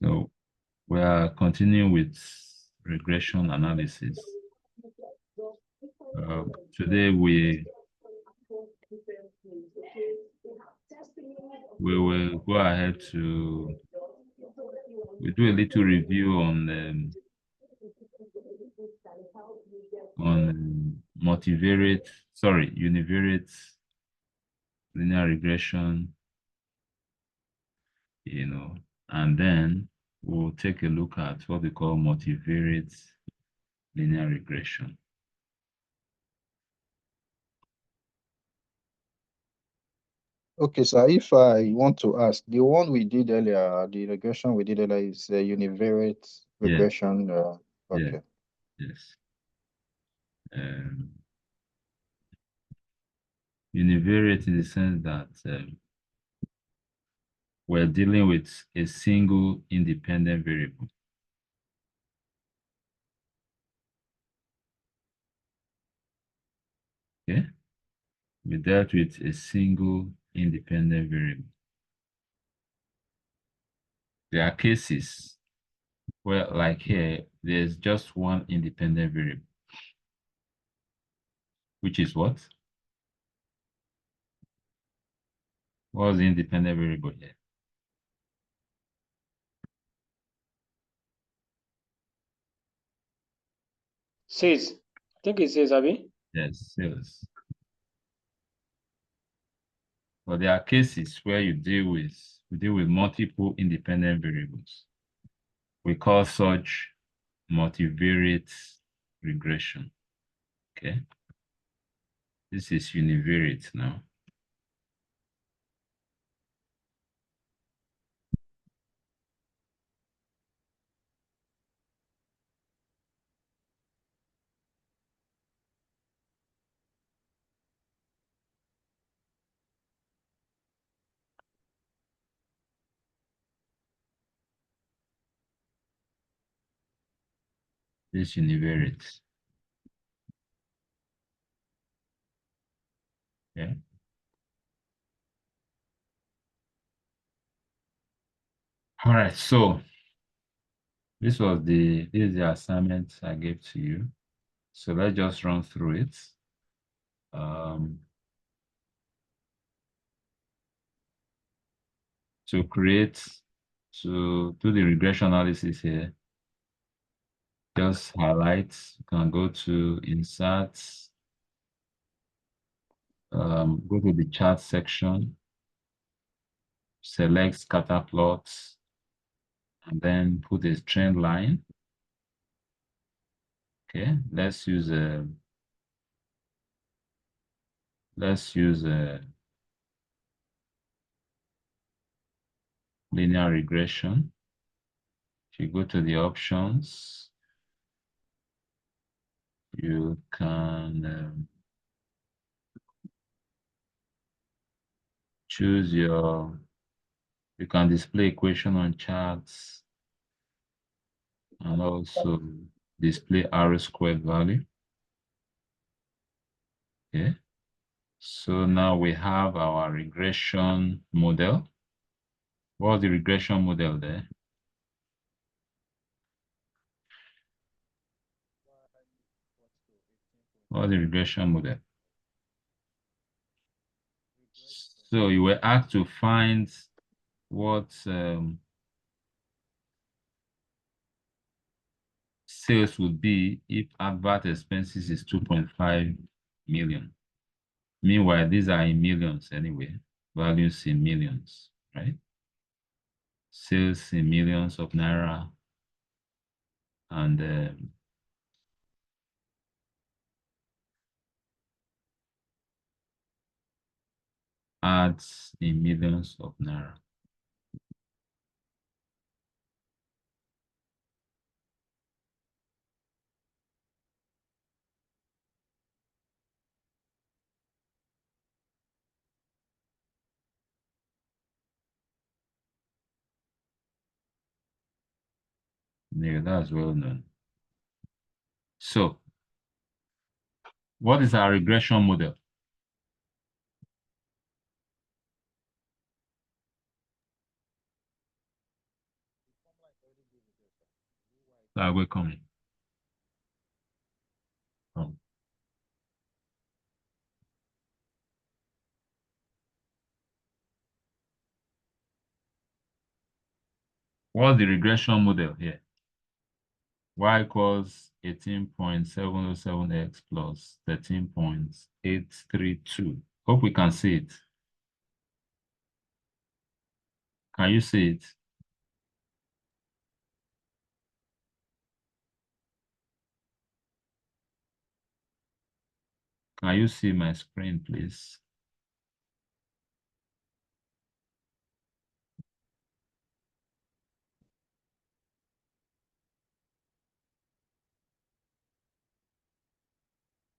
So we are continuing with regression analysis. Today we will go ahead to do a little review on univariate linear regression, and then we'll take a look at what we call multivariate linear regression. Okay, sir, if I want to ask, the one we did earlier, the regression we did earlier is a univariate regression. Okay. Yes. Univariate in the sense that we're dealing with a single independent variable. Okay? We dealt with a single independent variable. There are cases where, like here, there's just one independent variable, which is what? What was the independent variable here? Says. I think it says, Abi. Yes, sales. But there are cases where we deal with multiple independent variables. We call such multivariate regression. Okay. This is univariate now. This univariate. Okay. All right, so this is the assignment I gave to you. So let's just run through it. To do the regression analysis here, just highlight, you can go to insert, go to the chart section, select scatter plots, and then put a trend line. Okay, let's use a linear regression. If you go to the options, you can choose you can display equation on charts and also display R² value. Okay. So now we have our regression model. What's the regression model there? What's the regression model? So you were asked to find what sales would be if advert expenses is 2.5 million. Meanwhile, these are in millions anyway, values in millions, right? Sales in millions of naira and ads in millions of naira. Yeah, that's well known. So, what is our regression model? Welcome. What's the regression model here? Y equals 18.707x plus 13.832. Hope we can see it. Can you see it? Can you see my screen, please?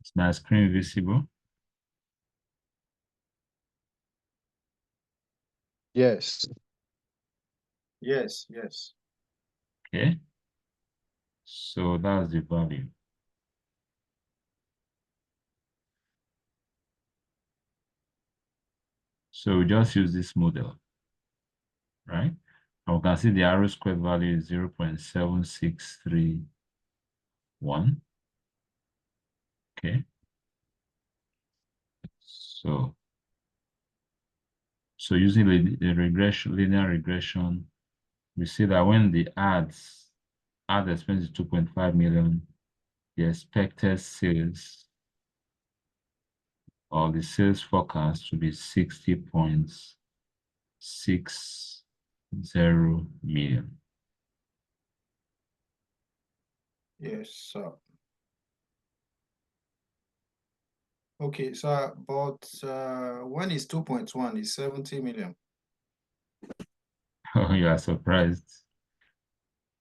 Is my screen visible? Yes. Yes, yes. Okay. So that's the value. So we just use this model, right? And we can see the R squared value is 0.7631. Okay. So using the regression, linear regression, we see that when the ad expense is 2.5 million, the expected sales or the sales forecast to be 60.60 million. Yes, sir. Okay, sir, but when it's 2.1, it's 70 million. Oh, you are surprised.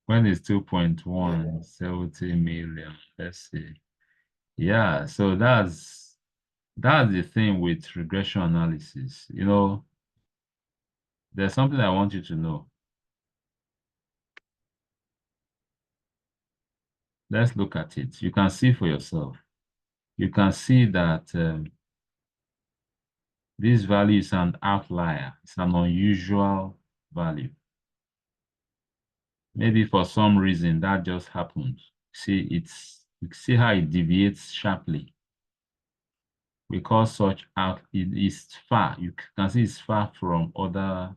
When it's 2.1, Yeah. 70 million. Let's see. Yeah, so that's the thing with regression analysis. You know, there's something I want you to know. Let's look at it. You can see for yourself. You can see that this value is an outlier. It's an unusual value. Maybe for some reason that just happened. You see how it deviates sharply. We call such out, it is far. You can see it's far from other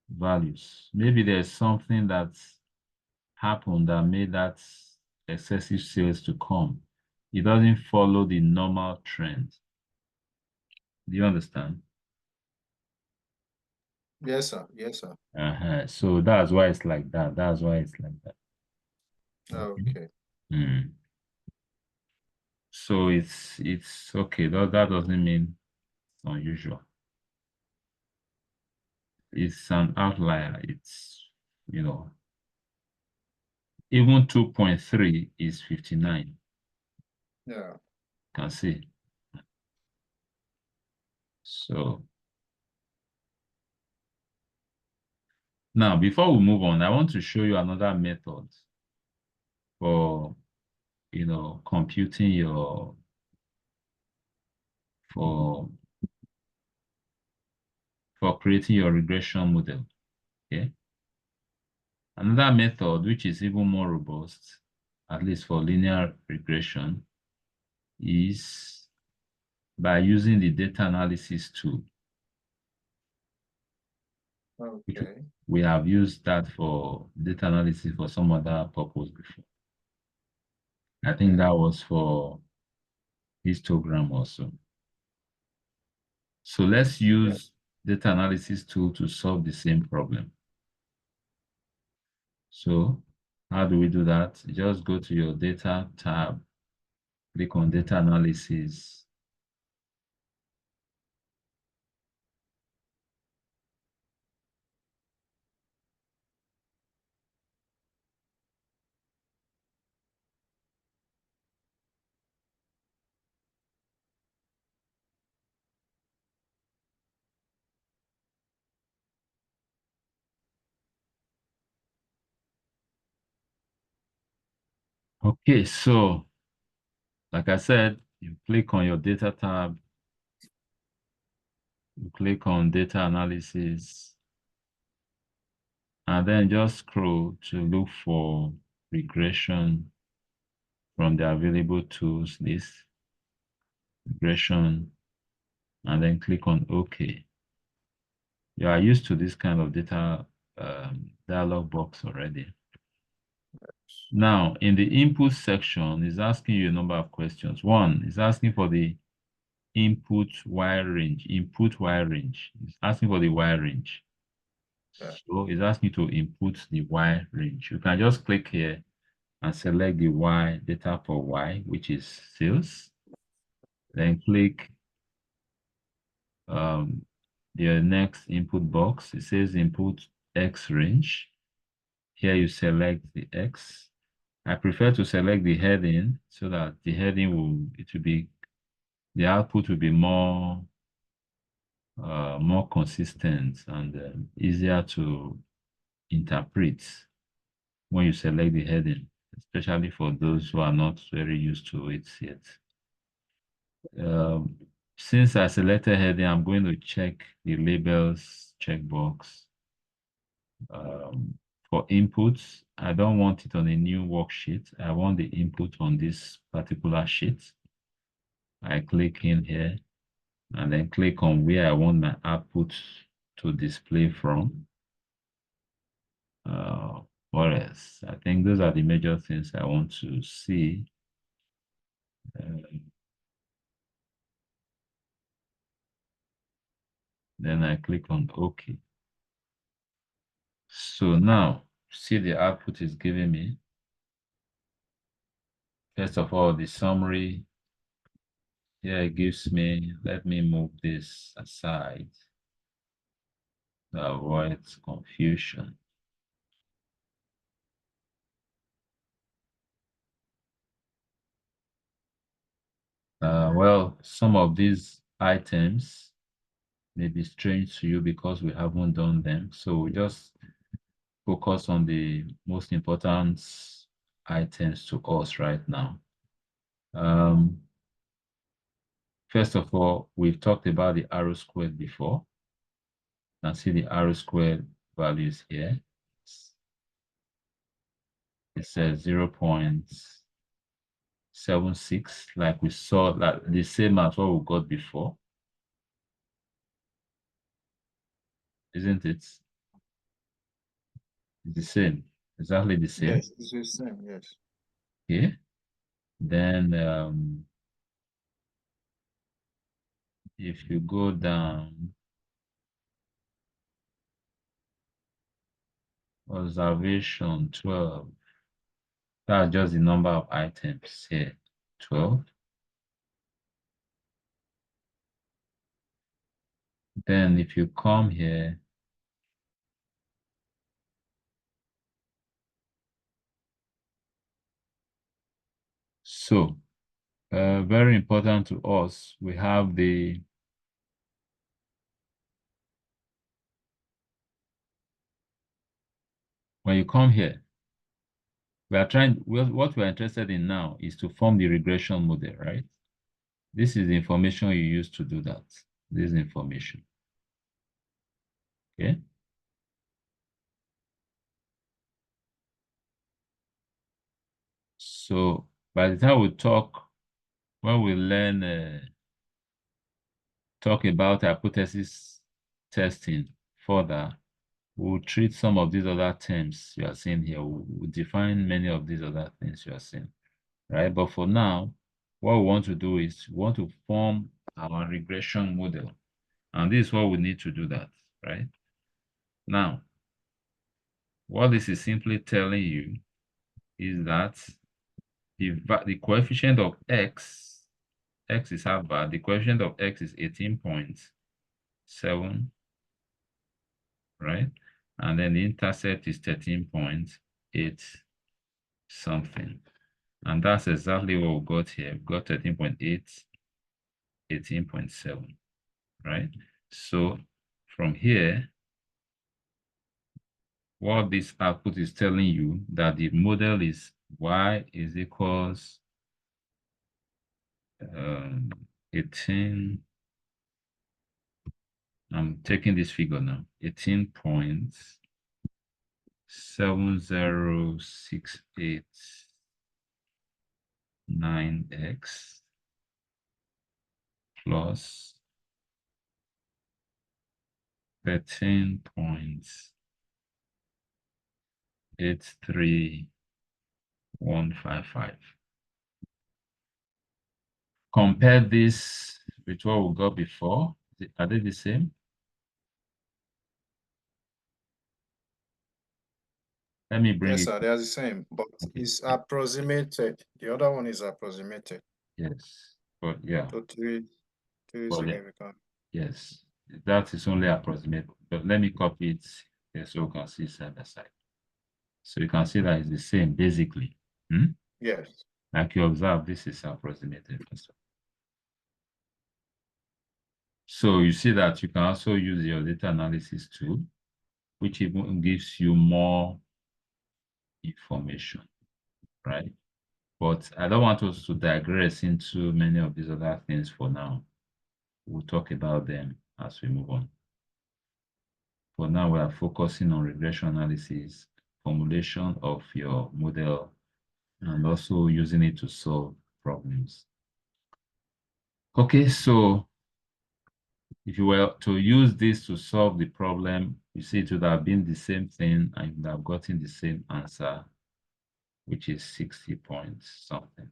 values. Maybe there's something that's happened that made that excessive sales to come. It doesn't follow the normal trend. Do you understand? Yes, sir. Yes, sir. So that's why it's like that. That's why it's like that. Okay. Okay. So it's okay. That doesn't mean it's unusual. It's an outlier. It's, you know, even 2.3 is 59. Yeah. Can see. So now, before we move on, I want to show you another method for, computing for creating your regression model. Okay. Another method, which is even more robust, at least for linear regression, is by using the data analysis tool. Okay. We have used that for data analysis for some other purpose before. I think that was for histogram also. So let's use data analysis tool to solve the same problem. So how do we do that? Just go to your data tab, click on data analysis. Okay, so like I said, you click on your data tab, you click on data analysis, and then just scroll to look for regression from the available tools list, regression, and then click on OK. You are used to this kind of data dialog box already. Now, in the input section, it's asking you a number of questions. One, it's asking for the input wire range, It's asking for the wire range. Yeah. So it's asking you to input the wire range. You can just click here and select the Y data for Y, which is sales. Then click the next input box. It says input X range. Here you select the X. I prefer to select the heading so that the heading the output will be more consistent and easier to interpret when you select the heading, especially for those who are not very used to it yet. Since I selected heading, I'm going to check the labels checkbox. For inputs, I don't want it on a new worksheet. I want the input on this particular sheet. I click in here and then click on where I want my output to display from. What else? I think those are the major things I want to see. Then I click on OK. So now, see the output is giving me. First of all, the summary. Here it gives me, let me move this aside to avoid confusion. Well, some of these items may be strange to you because we haven't done them. So we just focus on the most important items to us right now. First of all, we've talked about the arrow squared before. You can see the arrow squared values here. It says 0.76, like we saw, like the same as what we got before. Isn't it? It's the same, exactly the same. Yes, it's the same, yes. Okay. Then if you go down, observation 12, that's just the number of items here, 12. Then if you come here, so very important to us, we have when you come here, what we're interested in now is to form the regression model, right? This is the information you use to do that, this information, okay? So by the time we talk, when we learn, talk about hypothesis testing further, we'll treat some of these other terms you are seeing here. We'll define many of these other things you are seeing, right? But for now, what we want to do is we want to form our regression model. And this is what we need to do that, right? Now, what this is simply telling you is that the coefficient of x is half bar, the coefficient of x is 18.7, right? And then the intercept is 13.8 something. And that's exactly what we got here. We got 13.8, 18.7, right? So from here, what this output is telling you that the model is y is equals 18. I'm taking this figure now, 18 70689x plus 13.83155. Compare this with what we got before. Are they the same? Let me bring Yes, it. sir, they are the same, but Okay. it's approximated. The other one is approximated Yes, but yeah, to three but significant. yes, that is only approximate. But let me copy it here so you can see side by side. So you can see that it's the same basically. Yes. Like you observe, this is approximated. So you see that you can also use your data analysis tool, which even gives you more information, right? But I don't want us to digress into many of these other things for now. We'll talk about them as we move on. For now, we are focusing on regression analysis, formulation of your model, and also using it to solve problems. Okay, so if you were to use this to solve the problem, you see it would have been the same thing and you would have gotten the same answer, which is 60 points something.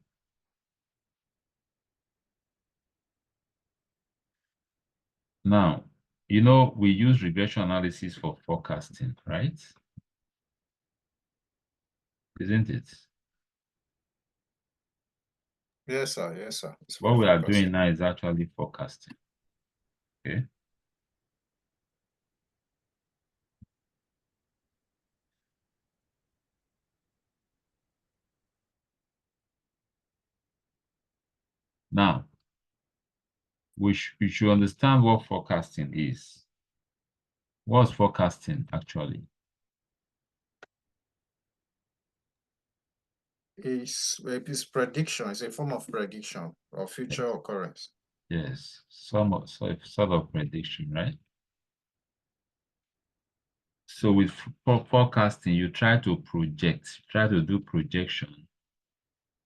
Now, you know, we use regression analysis for forecasting, right? Isn't it? Yes, sir. Yes, sir. It's What for we are focusing. doing now is actually forecasting. Okay. Now, we should understand what forecasting is. What's forecasting actually? It's prediction. It's a form of prediction of future occurrence. Yes, sort of prediction, right? So with forecasting, you try to project, try to do projection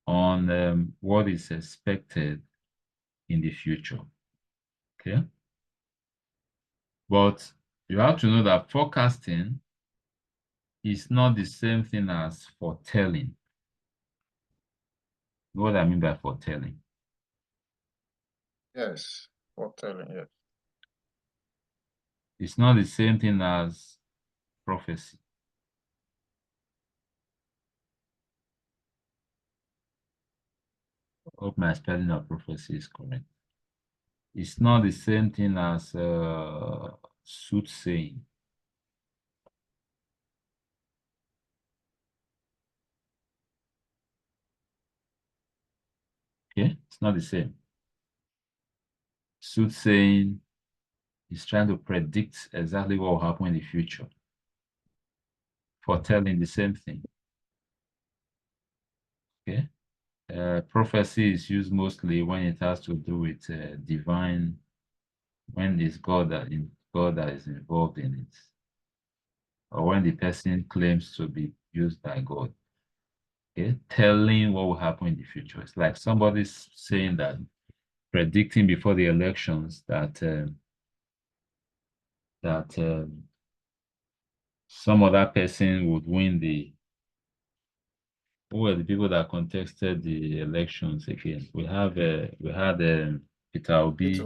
on what is expected in the future. Okay. But you have to know that forecasting is not the same thing as foretelling. What I mean by foretelling? Yes, foretelling. Yes. It's not the same thing as prophecy. Hope my spelling of prophecy is correct. It's not the same thing as soothsaying. Okay, it's not the same. Soothsaying is trying to predict exactly what will happen in the future. Foretelling the same thing. Okay, prophecy is used mostly when it has to do with divine, when it's God that is involved in it, or when the person claims to be used by God. Okay, telling what will happen in the future. It's like somebody's saying that, predicting before the elections that some other person would win the. Who were the people that contested the elections again? We had Peter Obi.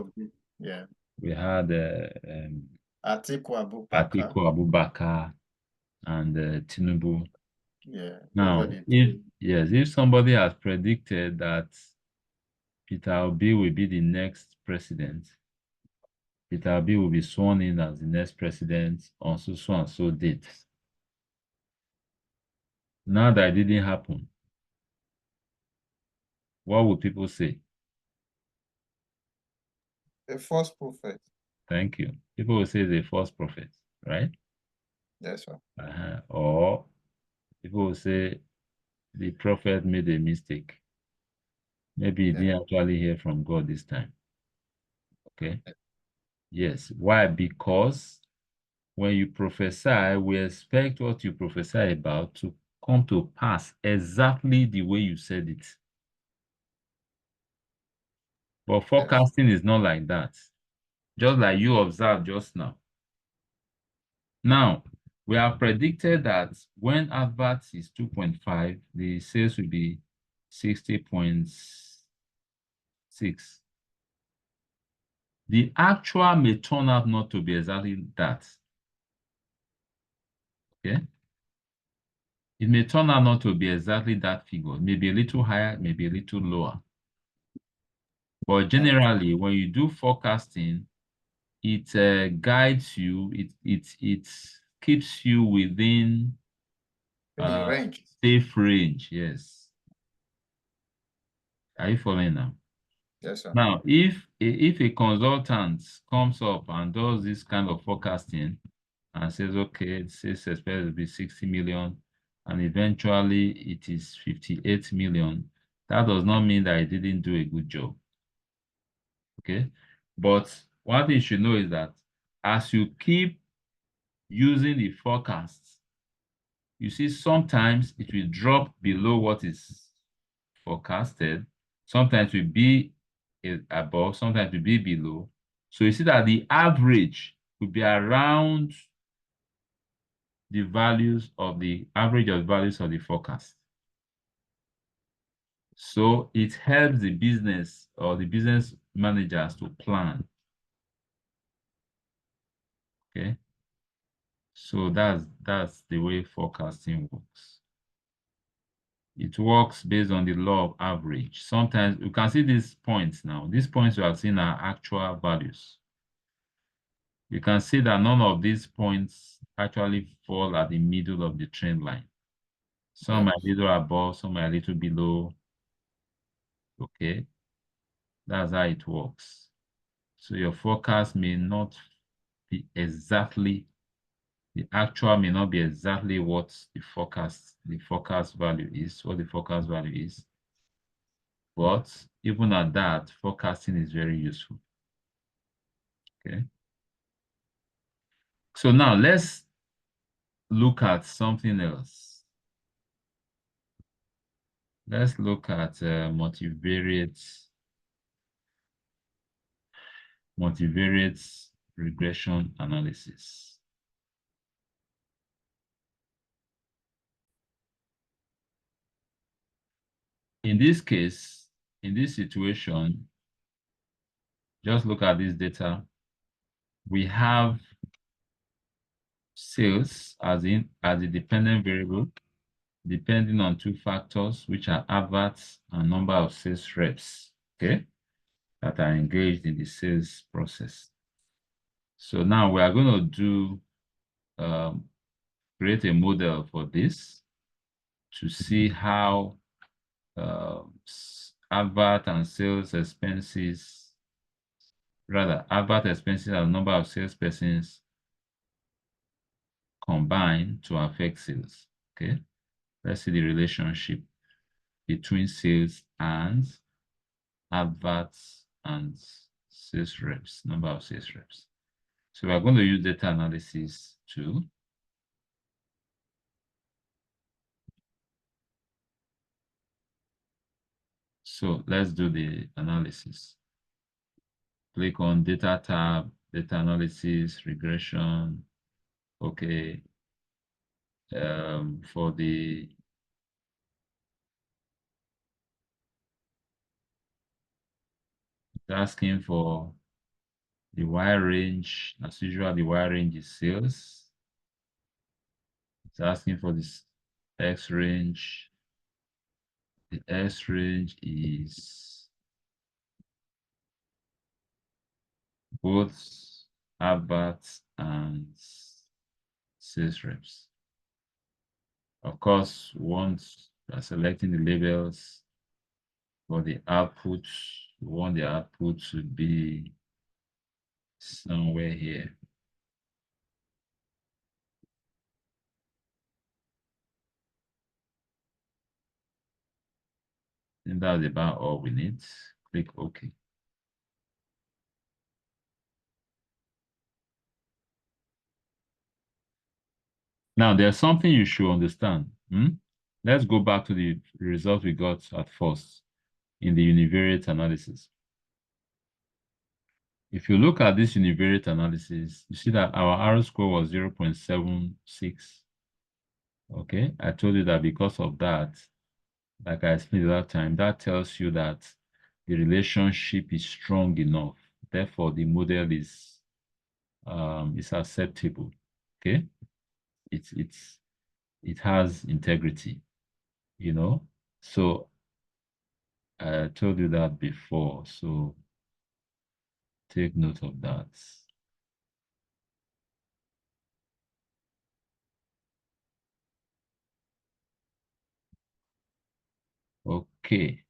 Yeah. We had Atiku Abubakar. Atiku Abubakar and Tinubu. Yeah. Now, if somebody has predicted that Peter Obi will be the next president, Peter Obi will be sworn in as the next president on so and so date. Now that it didn't happen, what would people say? A false prophet. Thank you. People will say it's a false prophet, right? Yes, sir. Or people will say the prophet made a mistake. Maybe he didn't actually hear from God this time. Okay. Yes. Why? Because when you prophesy, we expect what you prophesy about to come to pass exactly the way you said it. But forecasting is not like that. Just like you observed just now. Now, we have predicted that when advert is 2.5, the sales will be 60.6. The actual may turn out not to be exactly that. Okay? It may turn out not to be exactly that figure. Maybe a little higher, maybe a little lower. But generally, when you do forecasting, it guides you, it keeps you within range. safe range. Yes. Are you following now? Yes, sir. Now, if a consultant comes up and does this kind of forecasting and says, okay, sales expected to be 60 million, and eventually it is 58 million, that does not mean that he didn't do a good job. Okay? But one thing you should know is that as you keep using the forecasts, you see sometimes it will drop below what is forecasted. Sometimes it will be above, sometimes it will be below. So you see that the average will be around the values of the average of the values of the forecast. So it helps the business or the business managers to plan. Okay. So that's the way forecasting works. It works based on the law of average. Sometimes you can see these points now. These points you have seen are actual values. You can see that none of these points actually fall at the middle of the trend line. Some are a little above, some are a little below. Okay, that's how it works. So your forecast may not be exactly, the actual may not be exactly what the forecast value is, what the forecast value is. But even at that, forecasting is very useful. Okay. So now let's look at something else. Let's look at multivariate regression analysis. In this case, in this situation, just look at this data. We have sales as a dependent variable, depending on two factors, which are adverts and number of sales reps, okay, that are engaged in the sales process. So now we are going to do create a model for this to see how advert and sales expenses, rather advert expenses and number of salespersons combine to affect sales. Okay, let's see the relationship between sales and adverts and sales reps, number of sales reps. So we're going to use data analysis too. So let's do the analysis. Click on data tab, data analysis, regression. Okay. For the asking for the Y range, as usual, the Y range is sales. It's asking for this X range. The S range is both adverts and sales reps. Of course, once you are selecting the labels for the output, we want the output to be somewhere here. And that's about all we need. Click OK. Now, there's something you should understand. Let's go back to the result we got at first in the univariate analysis. If you look at this univariate analysis, you see that our R square was 0.76. Okay, I told you that because of that, like I explained that time, that tells you that the relationship is strong enough. Therefore, the model is acceptable. Okay, it has integrity, you know. So I told you that before. So take note of that. Okay.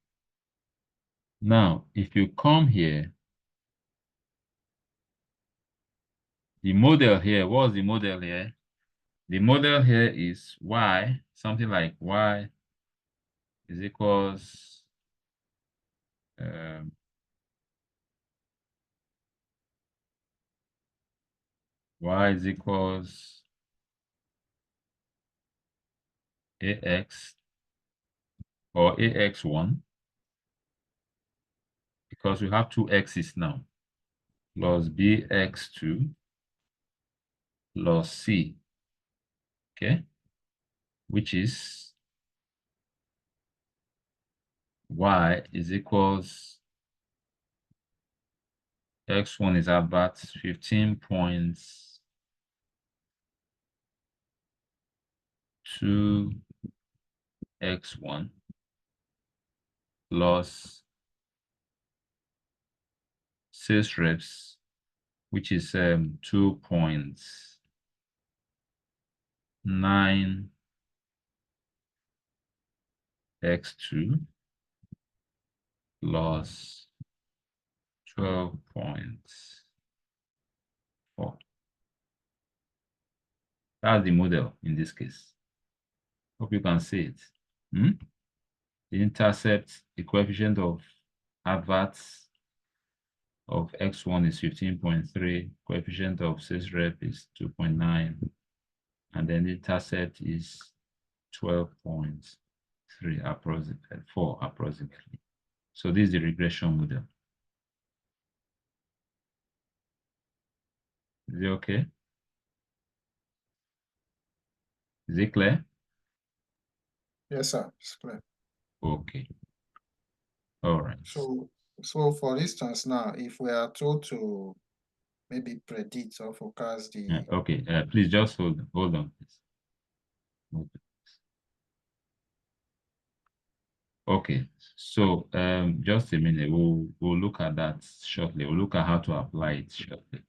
Now, if you come here, the model here, what's the model here? The model here is y, something like y is equals y is equals ax or ax1 because we have two x's now plus bx2 plus c, okay, which is y is equals x1 is about 15.2 x1 plus 6 reps, which is 2.9 x2 plus 12.4. That's the model in this case. Hope you can see it. The intercept, the coefficient of adverts of x1 is 15.3, coefficient of 6 rep is 2.9, and then the intercept is 12.3 approximately, 4 approximately. So this is the regression model. Is it okay? Is it clear? Yes, sir. It's clear. Okay. All right. So for instance, now, if we are told to maybe predict or forecast the Okay. Please just hold on, please. Okay. So just a minute. We'll look at that shortly. We'll look at how to apply it shortly.